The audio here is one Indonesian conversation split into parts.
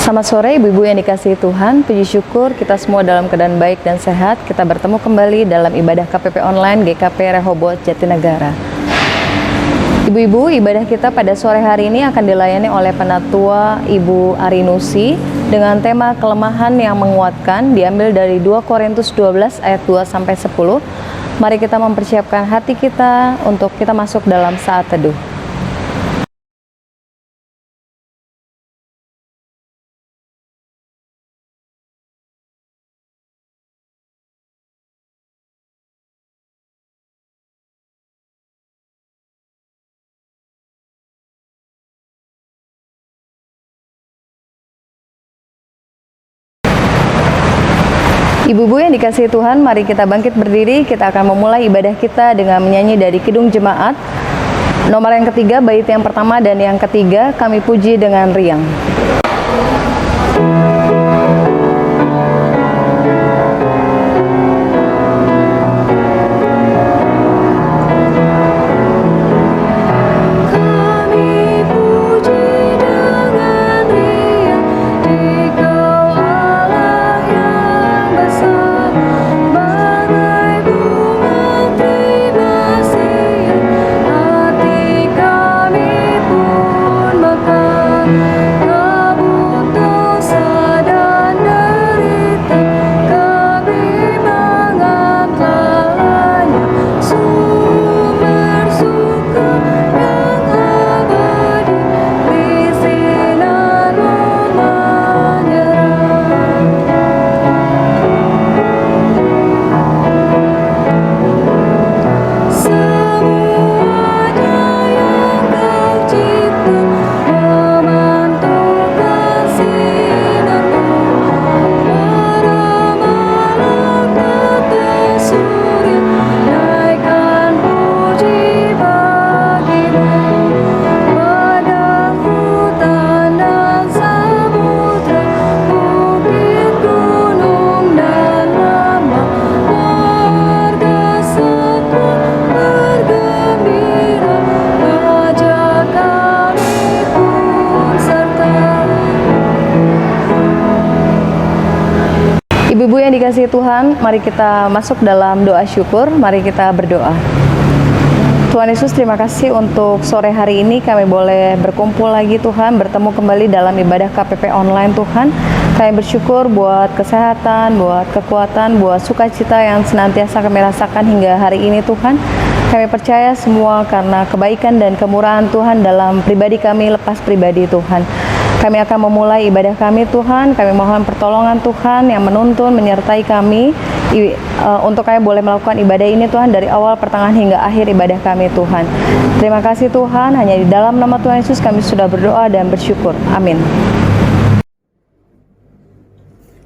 Selamat sore ibu-ibu yang dikasihi Tuhan, puji syukur kita semua dalam keadaan baik dan sehat. Kita bertemu kembali dalam ibadah KPP online GKP Rehoboth Jatinegara. Ibu-ibu, ibadah kita pada sore hari ini akan dilayani oleh Penatua Ibu Arinusi dengan tema kelemahan yang menguatkan, diambil dari 2 Korintus 12 ayat 2-10. Mari kita mempersiapkan hati kita untuk kita masuk dalam saat teduh. Ibu-ibu yang dikasihi Tuhan, mari kita bangkit berdiri. Kita akan memulai ibadah kita dengan menyanyi dari Kidung Jemaat nomor yang ketiga, bait yang pertama dan yang ketiga, Kami Puji dengan Riang. Ibu-ibu yang dikasihi Tuhan, mari kita masuk dalam doa syukur, mari kita berdoa. Tuhan Yesus, terima kasih untuk sore hari ini kami boleh berkumpul lagi Tuhan, bertemu kembali dalam ibadah KPP online Tuhan. Kami bersyukur buat kesehatan, buat kekuatan, buat sukacita yang senantiasa kami rasakan hingga hari ini Tuhan. Kami percaya semua karena kebaikan dan kemurahan Tuhan dalam pribadi kami, lepas pribadi Tuhan. Kami akan memulai ibadah kami Tuhan, kami mohon pertolongan Tuhan yang menuntun, menyertai kami untuk kami boleh melakukan ibadah ini Tuhan dari awal, pertengahan hingga akhir ibadah kami Tuhan. Terima kasih Tuhan, hanya di dalam nama Tuhan Yesus kami sudah berdoa dan bersyukur. Amin.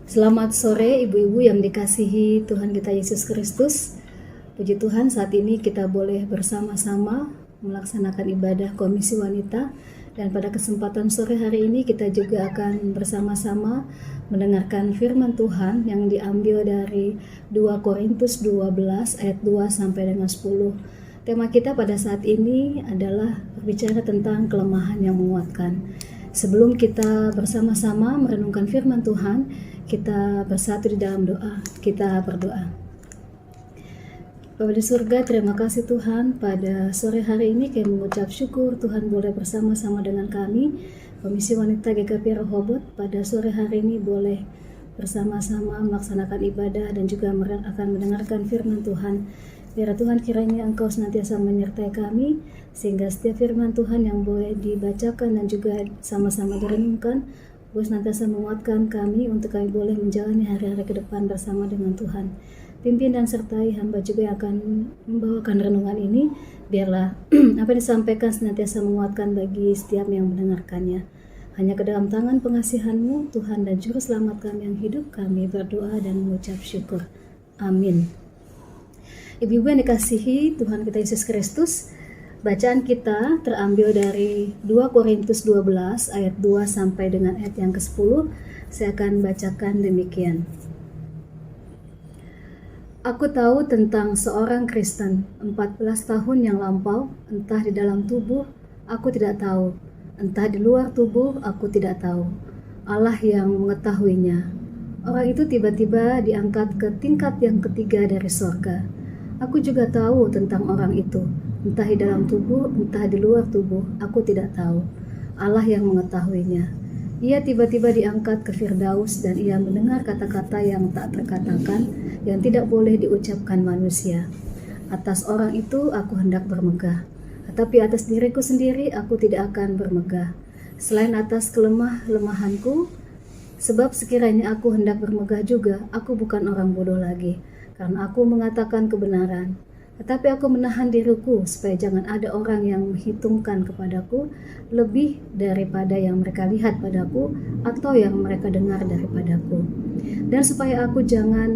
Selamat sore ibu-ibu yang dikasihi Tuhan kita Yesus Kristus. Puji Tuhan, saat ini kita boleh bersama-sama melaksanakan ibadah Komisi Wanita. Dan pada kesempatan sore hari ini kita juga akan bersama-sama mendengarkan firman Tuhan yang diambil dari 2 Korintus 12 ayat 2 sampai dengan 10. Tema kita pada saat ini adalah berbicara tentang kelemahan yang menguatkan. Sebelum kita bersama-sama merenungkan firman Tuhan, kita bersatu di dalam doa. Kita berdoa. Bapa di surga, terima kasih Tuhan, pada sore hari ini kami mengucap syukur Tuhan boleh bersama-sama dengan kami, Komisi Wanita GKP Rehoboth, pada sore hari ini boleh bersama-sama melaksanakan ibadah dan juga akan mendengarkan firman Tuhan. Biar Tuhan kiranya Engkau senantiasa menyertai kami, sehingga setiap firman Tuhan yang boleh dibacakan dan juga sama-sama direnungkan, boleh senantiasa menguatkan kami untuk kami boleh menjalani hari-hari ke depan bersama dengan Tuhan. Pimpin dan sertai hamba juga yang akan membawakan renungan ini, biarlah apa yang disampaikan senantiasa menguatkan bagi setiap yang mendengarkannya. Hanya ke dalam tangan pengasihan-Mu, Tuhan dan Juru Selamat kami yang hidup, kami berdoa dan mengucap syukur. Amin. Ibu-ibu yang dikasihi Tuhan kita Yesus Kristus, bacaan kita terambil dari 2 Korintus 12 ayat 2 sampai dengan ayat yang ke-10. Saya akan bacakan demikian. Aku tahu tentang seorang Kristen 14 tahun yang lampau, entah di dalam tubuh, aku tidak tahu, entah di luar tubuh, aku tidak tahu. Allah yang mengetahuinya. Orang itu tiba-tiba diangkat ke tingkat yang ketiga dari sorga. Aku juga tahu tentang orang itu, entah di dalam tubuh, entah di luar tubuh, aku tidak tahu. Allah yang mengetahuinya. Ia tiba-tiba diangkat ke Firdaus dan ia mendengar kata-kata yang tak terkatakan, yang tidak boleh diucapkan manusia. Atas orang itu aku hendak bermegah, tetapi atas diriku sendiri aku tidak akan bermegah. Selain atas kelemahanku, sebab sekiranya aku hendak bermegah juga, aku bukan orang bodoh lagi, karena aku mengatakan kebenaran. Tetapi aku menahan diriku supaya jangan ada orang yang menghitungkan kepadaku lebih daripada yang mereka lihat padaku atau yang mereka dengar daripadaku. Dan supaya aku jangan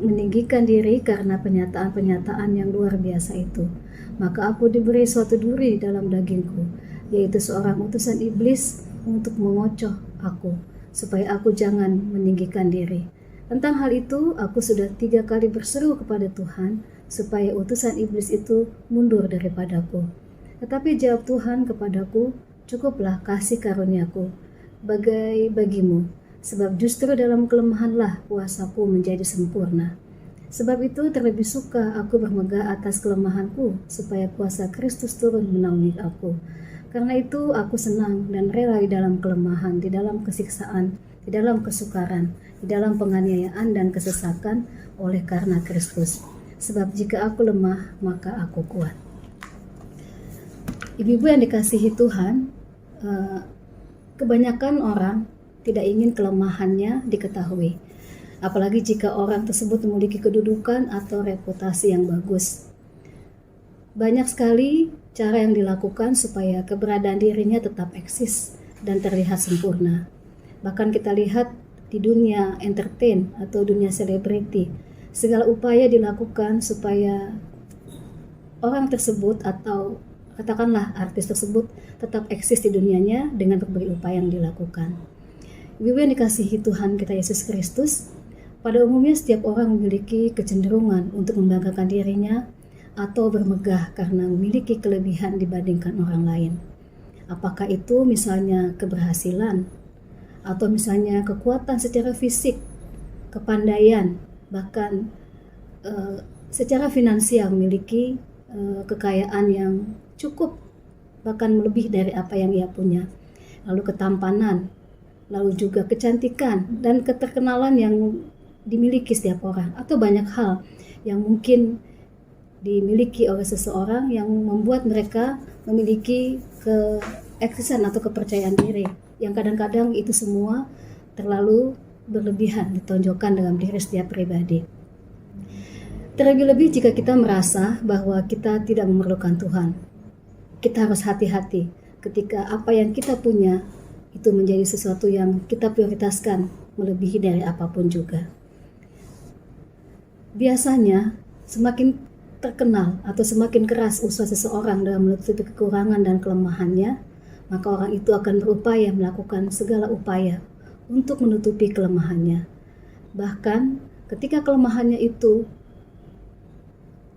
meninggikan diri karena pernyataan-pernyataan yang luar biasa itu. Maka aku diberi suatu duri dalam dagingku, yaitu seorang utusan iblis untuk mengocoh aku, supaya aku jangan meninggikan diri. Tentang hal itu, aku sudah 3 kali berseru kepada Tuhan, supaya utusan iblis itu mundur daripadaku. Tetapi jawab Tuhan kepadaku, cukuplah kasih karuniaku bagimu, sebab justru dalam kelemahanlah kuasaku menjadi sempurna. Sebab itu terlebih suka aku bermegah atas kelemahanku, supaya kuasa Kristus turun menaungi aku. Karena itu aku senang dan rela di dalam kelemahan, di dalam kesiksaan, di dalam kesukaran, di dalam penganiayaan dan kesesakan oleh karena Kristus. Sebab jika aku lemah, maka aku kuat. Ibu-ibu yang dikasihi Tuhan, kebanyakan orang tidak ingin kelemahannya diketahui. Apalagi jika orang tersebut memiliki kedudukan atau reputasi yang bagus. Banyak sekali cara yang dilakukan supaya keberadaan dirinya tetap eksis dan terlihat sempurna. Bahkan kita lihat di dunia entertain atau dunia selebriti, segala upaya dilakukan supaya orang tersebut atau katakanlah artis tersebut tetap eksis di dunianya dengan berbagai upaya yang dilakukan. Ibu yang dikasihi Tuhan kita Yesus Kristus, pada umumnya setiap orang memiliki kecenderungan untuk membanggakan dirinya atau bermegah karena memiliki kelebihan dibandingkan orang lain. Apakah itu misalnya keberhasilan, atau misalnya kekuatan secara fisik, kepandaian, bahkan secara finansial memiliki kekayaan yang cukup, bahkan lebih dari apa yang ia punya. Lalu ketampanan, lalu juga kecantikan dan keterkenalan yang dimiliki setiap orang, atau banyak hal yang mungkin dimiliki oleh seseorang yang membuat mereka memiliki keeksisan atau kepercayaan diri yang kadang-kadang itu semua terlalu berlebihan ditonjolkan dalam diri setiap pribadi. Terlebih-lebih jika kita merasa bahwa kita tidak memerlukan Tuhan. Kita harus hati-hati ketika apa yang kita punya itu menjadi sesuatu yang kita prioritaskan melebihi dari apapun juga. Biasanya semakin terkenal atau semakin keras usaha seseorang dalam menutupi kekurangan dan kelemahannya, maka orang itu akan berupaya melakukan segala upaya untuk menutupi kelemahannya. Bahkan ketika kelemahannya itu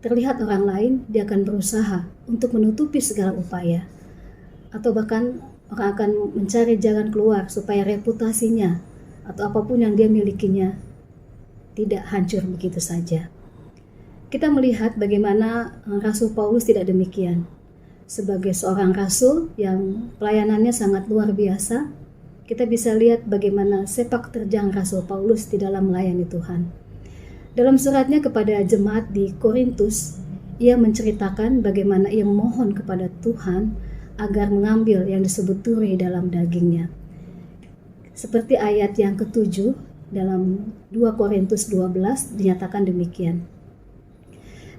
terlihat orang lain, dia akan berusaha untuk menutupi segala upaya. Atau bahkan orang akan mencari jalan keluar supaya reputasinya atau apapun yang dia milikinya tidak hancur begitu saja. Kita melihat bagaimana Rasul Paulus tidak demikian. Sebagai seorang rasul yang pelayanannya sangat luar biasa, kita bisa lihat bagaimana sepak terjang Rasul Paulus di dalam melayani Tuhan. Dalam suratnya kepada jemaat di Korintus, ia menceritakan bagaimana ia memohon kepada Tuhan agar mengambil yang disebut duri dalam dagingnya. Seperti ayat yang ke-7 dalam 2 Korintus 12 dinyatakan demikian.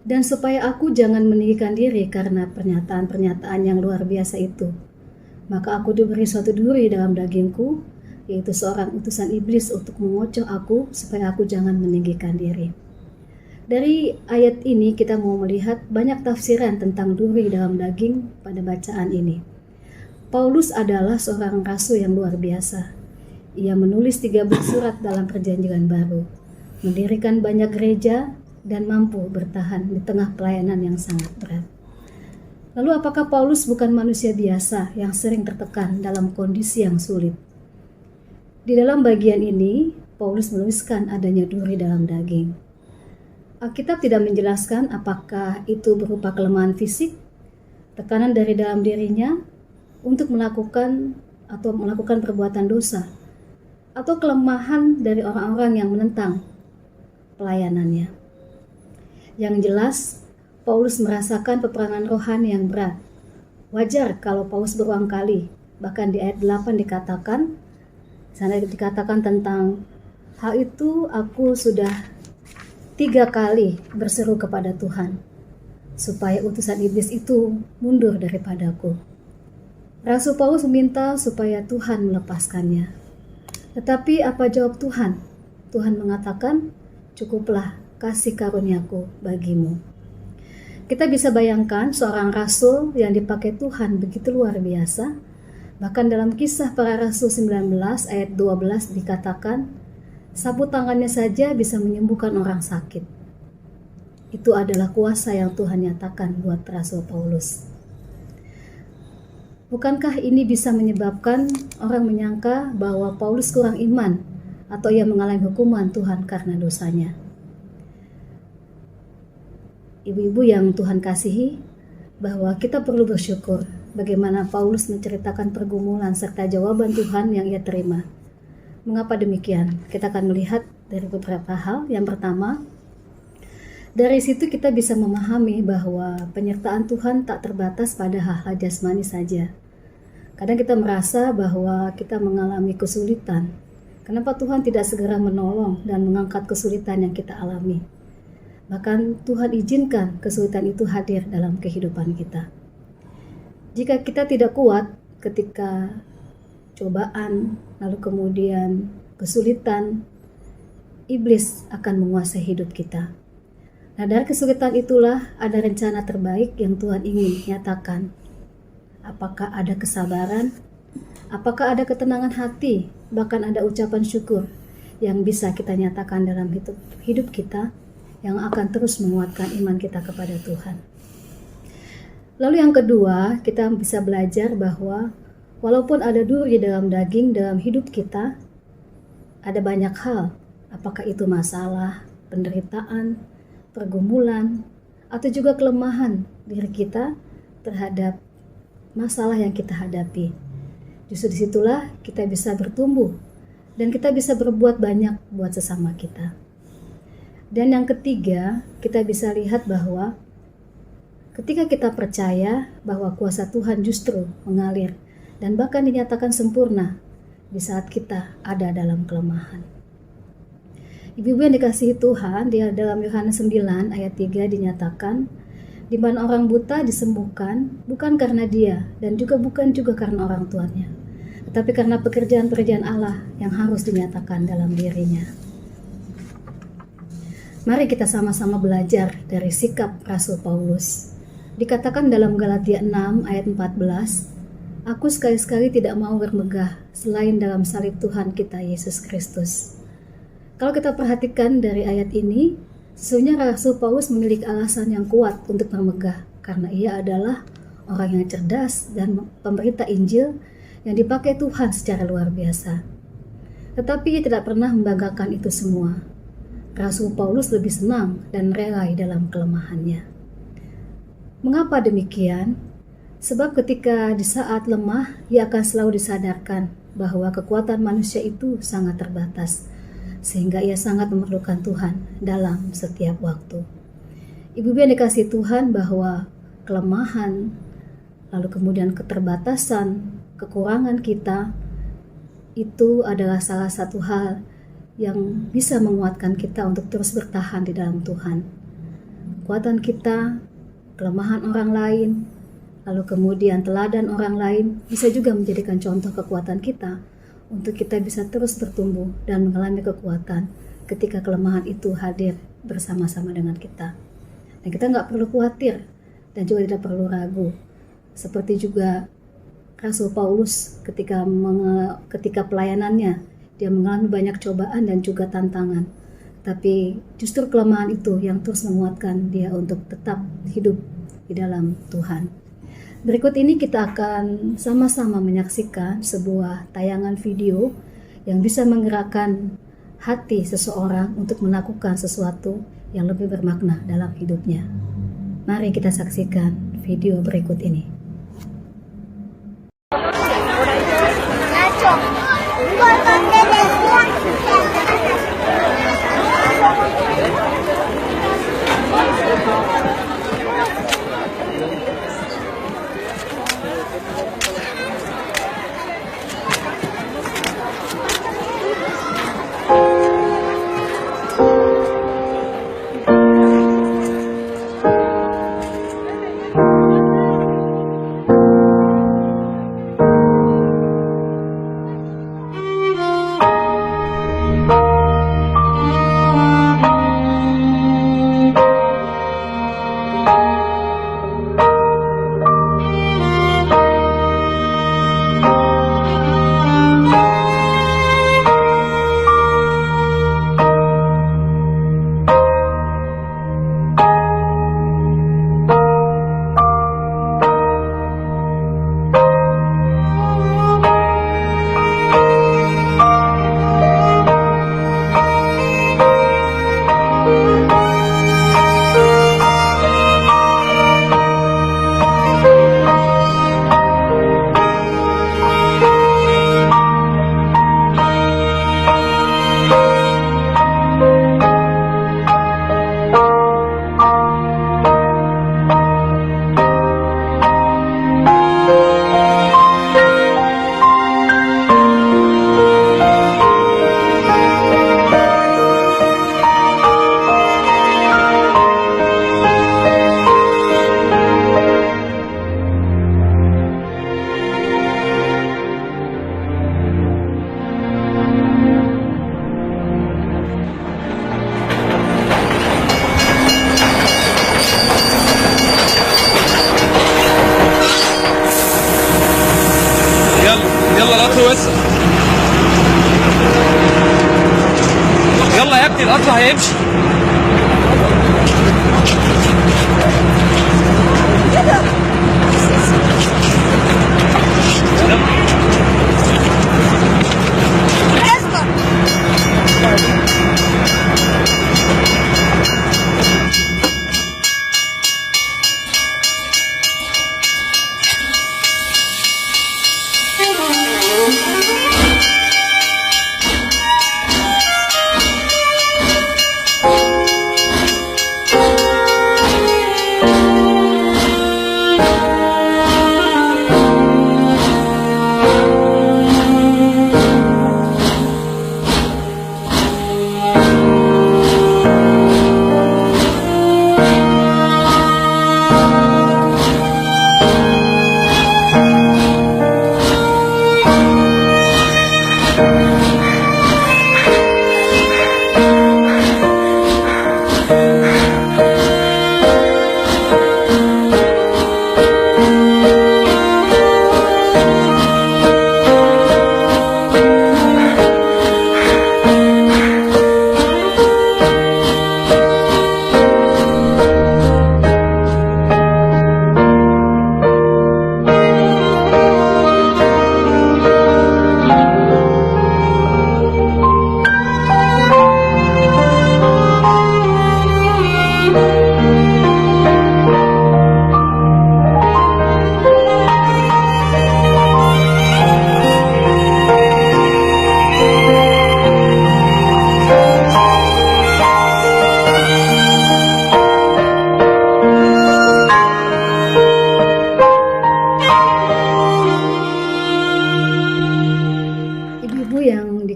Dan supaya aku jangan meninggikan diri karena pernyataan-pernyataan yang luar biasa itu, maka aku diberi suatu duri dalam dagingku, yaitu seorang utusan iblis untuk mengocoh aku supaya aku jangan meninggikan diri. Dari ayat ini kita mau melihat banyak tafsiran tentang duri dalam daging pada bacaan ini. Paulus adalah seorang rasul yang luar biasa. Ia menulis 13 surat dalam Perjanjian Baru, mendirikan banyak gereja, dan mampu bertahan di tengah pelayanan yang sangat berat. Lalu apakah Paulus bukan manusia biasa yang sering tertekan dalam kondisi yang sulit? Di dalam bagian ini, Paulus menuliskan adanya duri dalam daging. Alkitab tidak menjelaskan apakah itu berupa kelemahan fisik, tekanan dari dalam dirinya untuk melakukan perbuatan dosa, atau kelemahan dari orang-orang yang menentang pelayanannya. Yang jelas, Paulus merasakan peperangan rohani yang berat. Wajar kalau Paulus berulang kali, bahkan di ayat 8 dikatakan tentang hal itu aku sudah 3 kali berseru kepada Tuhan supaya utusan iblis itu mundur daripadaku. Rasul Paulus meminta supaya Tuhan melepaskannya. Tetapi apa jawab Tuhan? Tuhan mengatakan, cukuplah kasih karuniaku bagimu. Kita bisa bayangkan seorang rasul yang dipakai Tuhan begitu luar biasa. Bahkan dalam Kisah Para Rasul 19 ayat 12 dikatakan, sapu tangannya saja bisa menyembuhkan orang sakit. Itu adalah kuasa yang Tuhan nyatakan buat Rasul Paulus. Bukankah ini bisa menyebabkan orang menyangka bahwa Paulus kurang iman atau ia mengalami hukuman Tuhan karena dosanya? Ibu-ibu yang Tuhan kasihi, bahwa kita perlu bersyukur bagaimana Paulus menceritakan pergumulan serta jawaban Tuhan yang ia terima. Mengapa demikian? Kita akan melihat dari beberapa hal. Yang pertama, dari situ kita bisa memahami bahwa penyertaan Tuhan tak terbatas pada hal-hal jasmani saja. Kadang kita merasa bahwa kita mengalami kesulitan. Kenapa Tuhan tidak segera menolong dan mengangkat kesulitan yang kita alami? Bahkan Tuhan izinkan kesulitan itu hadir dalam kehidupan kita. Jika kita tidak kuat ketika cobaan, lalu kemudian kesulitan, iblis akan menguasai hidup kita. Nah, dari kesulitan itulah ada rencana terbaik yang Tuhan ingin nyatakan. Apakah ada kesabaran? Apakah ada ketenangan hati? Bahkan ada ucapan syukur yang bisa kita nyatakan dalam hidup kita yang akan terus menguatkan iman kita kepada Tuhan. Lalu yang kedua, kita bisa belajar bahwa walaupun ada duri dalam daging dalam hidup kita, ada banyak hal, apakah itu masalah, penderitaan, pergumulan, atau juga kelemahan diri kita terhadap masalah yang kita hadapi. Justru disitulah kita bisa bertumbuh dan kita bisa berbuat banyak buat sesama kita. Dan yang ketiga, kita bisa lihat bahwa ketika kita percaya bahwa kuasa Tuhan justru mengalir dan bahkan dinyatakan sempurna di saat kita ada dalam kelemahan. Ibu-ibu yang dikasihi Tuhan, di dalam Yohanes 9 ayat 3 dinyatakan, di mana orang buta disembuhkan bukan karena dia dan bukan juga karena orang tuanya, tetapi karena pekerjaan-pekerjaan Allah yang harus dinyatakan dalam dirinya. Mari kita sama-sama belajar dari sikap Rasul Paulus. Dikatakan dalam Galatia 6 ayat 14, aku sekali-sekali tidak mau bermegah selain dalam salib Tuhan kita Yesus Kristus. Kalau kita perhatikan dari ayat ini, sesungguhnya Rasul Paulus memiliki alasan yang kuat untuk bermegah karena ia adalah orang yang cerdas dan pemberita Injil yang dipakai Tuhan secara luar biasa. Tetapi ia tidak pernah membanggakan itu semua. Rasul Paulus lebih senang dan relai dalam kelemahannya. Mengapa demikian? Sebab ketika di saat lemah, ia akan selalu disadarkan bahwa kekuatan manusia itu sangat terbatas, sehingga ia sangat memerlukan Tuhan dalam setiap waktu. Ibu-ibu yang dikasihi Tuhan, bahwa kelemahan, lalu kemudian keterbatasan, kekurangan kita, itu adalah salah satu hal yang bisa menguatkan kita untuk terus bertahan di dalam Tuhan. Kekuatan kita, kelemahan orang lain, lalu kemudian teladan orang lain bisa juga menjadikan contoh kekuatan kita untuk kita bisa terus bertumbuh dan mengalami kekuatan ketika kelemahan itu hadir bersama-sama dengan kita. Dan kita nggak perlu khawatir dan juga tidak perlu ragu. Seperti juga Rasul Paulus ketika pelayanannya, dia mengalami banyak cobaan dan juga tantangan. Tapi justru kelemahan itu yang terus menguatkan dia untuk tetap hidup di dalam Tuhan. Berikut ini kita akan sama-sama menyaksikan sebuah tayangan video yang bisa menggerakkan hati seseorang untuk melakukan sesuatu yang lebih bermakna dalam hidupnya. Mari kita saksikan video berikut ini. يلا القطر وسع. يلا يا ابني القطر هيمشي.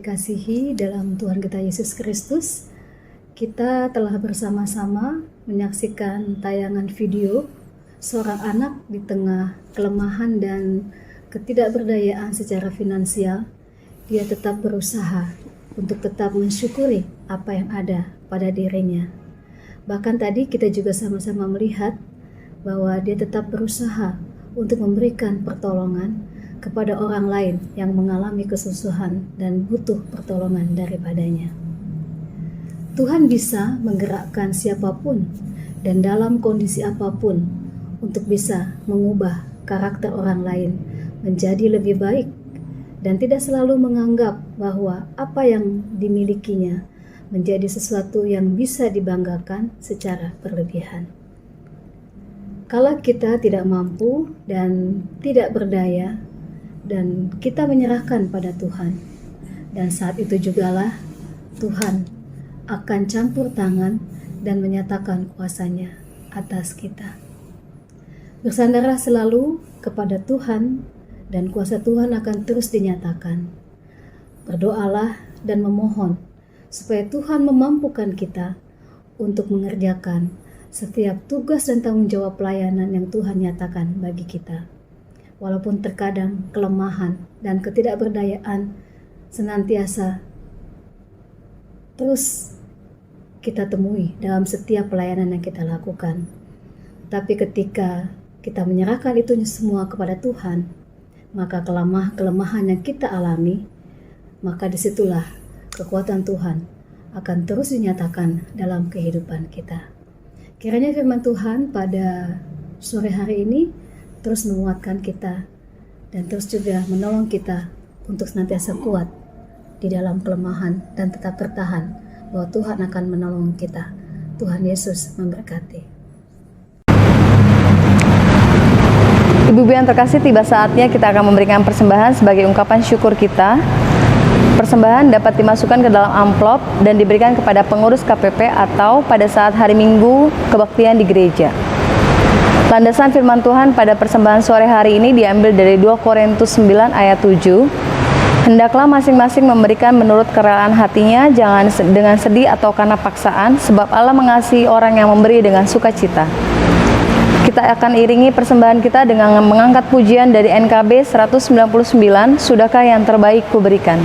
dikasihi dalam Tuhan kita Yesus Kristus, kita telah bersama-sama menyaksikan tayangan video seorang anak di tengah kelemahan dan ketidakberdayaan secara finansial. Dia tetap berusaha untuk tetap mensyukuri apa yang ada pada dirinya. Bahkan tadi kita juga sama-sama melihat bahwa dia tetap berusaha untuk memberikan pertolongan kepada orang lain yang mengalami kesusahan dan butuh pertolongan daripadanya. Tuhan bisa menggerakkan siapapun dan dalam kondisi apapun untuk bisa mengubah karakter orang lain menjadi lebih baik dan tidak selalu menganggap bahwa apa yang dimilikinya menjadi sesuatu yang bisa dibanggakan secara berlebihan. Kalau kita tidak mampu dan tidak berdaya, dan kita menyerahkan pada Tuhan, dan saat itu jugalah Tuhan akan campur tangan dan menyatakan kuasanya atas kita. Bersandarlah selalu kepada Tuhan, dan kuasa Tuhan akan terus dinyatakan. Berdoalah dan memohon supaya Tuhan memampukan kita untuk mengerjakan setiap tugas dan tanggung jawab pelayanan yang Tuhan nyatakan bagi kita. Walaupun terkadang kelemahan dan ketidakberdayaan senantiasa terus kita temui dalam setiap pelayanan yang kita lakukan. Tapi ketika kita menyerahkan itu semua kepada Tuhan, maka kelemahan yang kita alami, maka disitulah kekuatan Tuhan akan terus dinyatakan dalam kehidupan kita. Kiranya firman Tuhan pada sore hari ini terus menguatkan kita dan terus juga menolong kita untuk senantiasa kuat di dalam kelemahan dan tetap bertahan bahwa Tuhan akan menolong kita. Tuhan Yesus memberkati. Ibu-ibu yang terkasih, tiba saatnya kita akan memberikan persembahan sebagai ungkapan syukur kita. Persembahan dapat dimasukkan ke dalam amplop dan diberikan kepada pengurus KPP atau pada saat hari Minggu kebaktian di gereja. Landasan firman Tuhan pada persembahan sore hari ini diambil dari 2 Korintus 9 ayat 7. Hendaklah masing-masing memberikan menurut kerelaan hatinya, jangan dengan sedih atau karena paksaan, sebab Allah mengasihi orang yang memberi dengan sukacita. Kita akan iringi persembahan kita dengan mengangkat pujian dari NKB 199, Sudahkah yang terbaik kuberikan.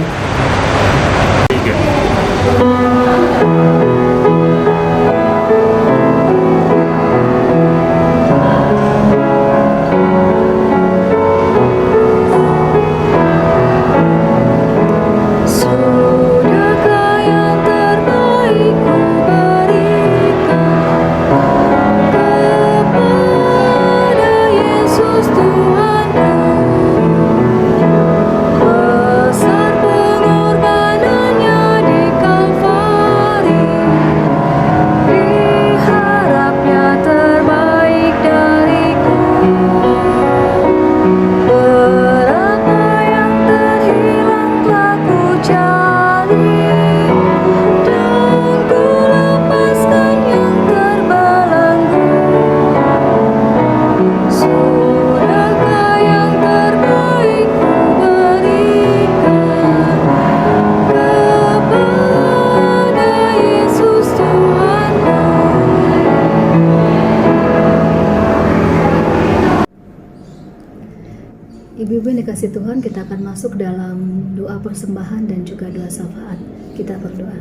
Ibu-ibu yang dikasih Tuhan, kita akan masuk dalam doa persembahan dan juga doa syafaat. Kita berdoa.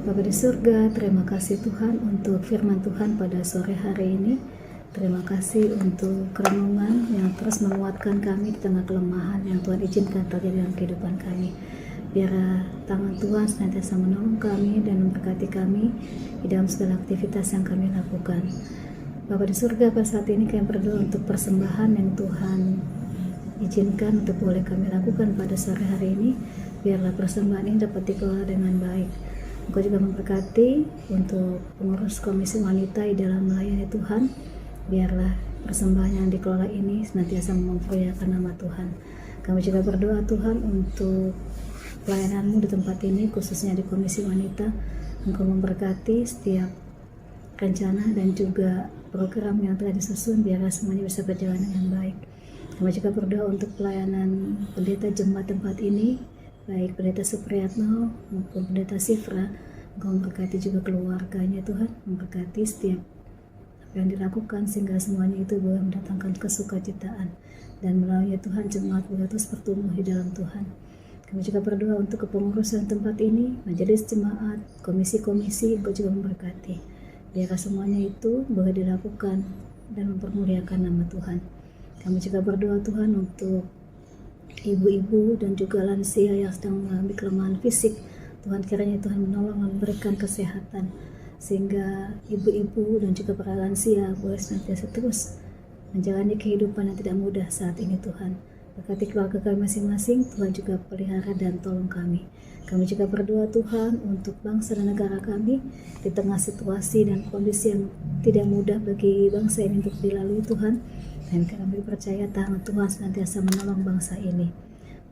Bapa di surga, terima kasih Tuhan untuk firman Tuhan pada sore hari ini. Terima kasih untuk renungan yang terus menguatkan kami di tengah kelemahan yang Tuhan izinkan terjadi dalam kehidupan kami. Biar tangan Tuhan senantiasa menolong kami dan memberkati kami di dalam segala aktivitas yang kami lakukan. Bapa di surga, pada saat ini kami berdoa untuk persembahan yang Tuhan izinkan untuk boleh kami lakukan pada sore hari ini. Biarlah persembahan ini dapat dikelola dengan baik. Engkau juga memberkati untuk pengurus komisi wanita di dalam melayani Tuhan. Biarlah persembahan yang dikelola ini senantiasa memuliakan nama Tuhan. Kami juga berdoa Tuhan untuk pelayanan-Mu di tempat ini, khususnya di komisi wanita. Engkau memberkati setiap rencana dan juga program yang telah disusun, biarlah semuanya bisa berjalan dengan baik. Kami juga berdoa untuk pelayanan pendeta jemaat tempat ini, baik pendeta Supriyatno maupun pendeta Sifra. Engkau memberkati juga keluarganya Tuhan, memberkati setiap apa yang dilakukan sehingga semuanya itu boleh mendatangkan kesukacitaan, dan melalui Tuhan jemaat boleh terus bertumbuh di dalam Tuhan. Kami juga berdoa untuk kepengurusan tempat ini, majelis jemaat, komisi-komisi. Engkau juga memberkati, biar semuanya itu boleh dilakukan dan mempermuliakan nama Tuhan. Kami juga berdoa Tuhan untuk ibu-ibu dan juga lansia yang sedang mengalami kelemahan fisik. Tuhan, kiranya Tuhan menolong dan memberikan kesehatan, sehingga ibu-ibu dan juga para lansia boleh senantiasa terus menjalani kehidupan yang tidak mudah saat ini Tuhan. Berkati keluarga kami masing-masing, Tuhan juga pelihara dan tolong kami. Kami juga berdoa Tuhan untuk bangsa dan negara kami di tengah situasi dan kondisi yang tidak mudah bagi bangsa ini untuk dilalui Tuhan. Dan kami percaya tangan Tuhan senantiasa menolong bangsa ini.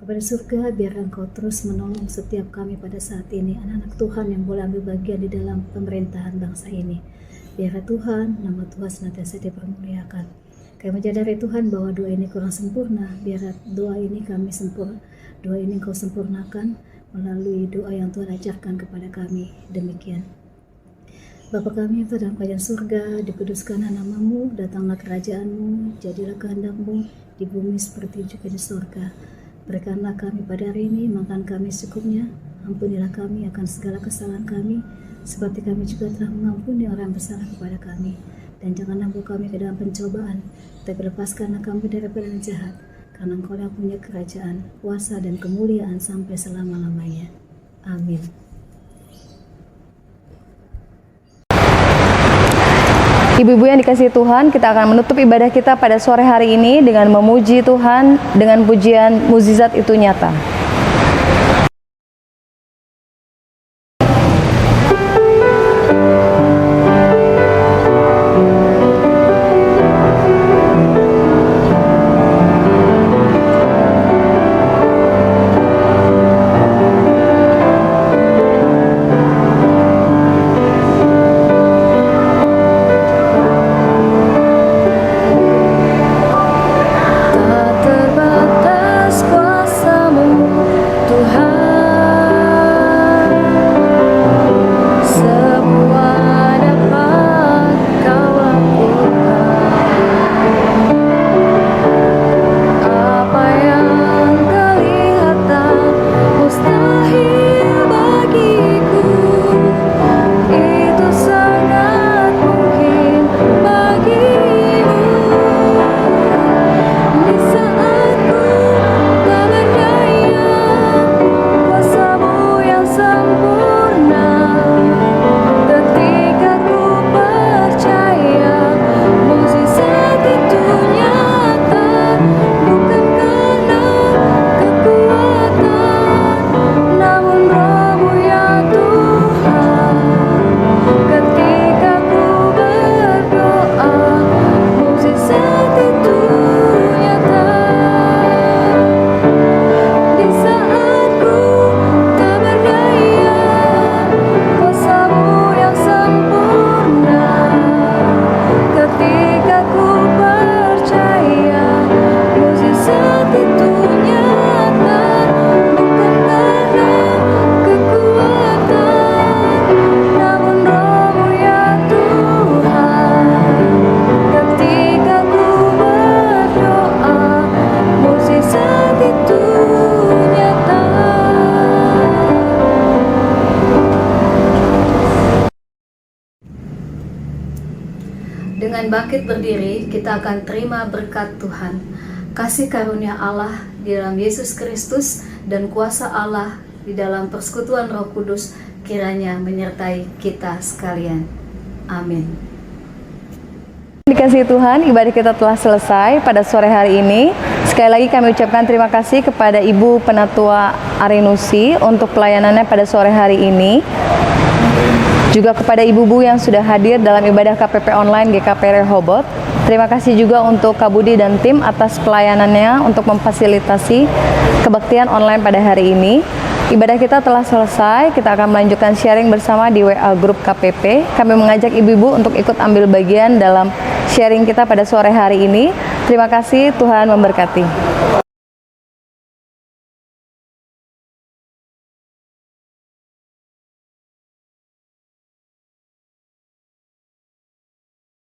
Bapa di surga, biar Engkau terus menolong setiap kami pada saat ini, anak-anak Tuhan yang boleh ambil bagian di dalam pemerintahan bangsa ini. Biar Tuhan, nama Tuhan senantiasa dipermuliakan. Kami menyadari Tuhan bahwa doa ini kurang sempurna, biar doa ini Engkau sempurnakan melalui doa yang Tuhan ajarkan kepada kami. Demikian. Bapa kami yang dalam kerajaan surga, dikuduskanlah namamu, datanglah kerajaanmu, jadilah kehendakmu di bumi seperti juga di surga. Berikanlah kami pada hari ini makan kami secukupnya, ampunilah kami akan segala kesalahan kami, seperti kami juga telah mengampuni orang yang bersalah kepada kami. Dan janganlah bawa kami ke dalam pencobaan, tapi lepaskanlah kami daripada yang jahat, karena Engkau yang punya kerajaan, kuasa dan kemuliaan sampai selama-lamanya. Amin. Ibu-ibu yang dikasihi Tuhan, kita akan menutup ibadah kita pada sore hari ini dengan memuji Tuhan dengan pujian mukjizat itu nyata. Dengan bangkit berdiri, kita akan terima berkat Tuhan, kasih karunia Allah di dalam Yesus Kristus dan kuasa Allah di dalam persekutuan Roh Kudus kiranya menyertai kita sekalian. Amin. Dikasihi Tuhan, ibadah kita telah selesai pada sore hari ini. Sekali lagi kami ucapkan terima kasih kepada Ibu Penatua Arinusi untuk pelayanannya pada sore hari ini. Juga kepada ibu-ibu yang sudah hadir dalam ibadah KPP online GKP Rehoboth. Terima kasih juga untuk Kak Budi dan tim atas pelayanannya untuk memfasilitasi kebaktian online pada hari ini. Ibadah kita telah selesai, kita akan melanjutkan sharing bersama di WA Grup KPP. Kami mengajak ibu-ibu untuk ikut ambil bagian dalam sharing kita pada sore hari ini. Terima kasih, Tuhan memberkati.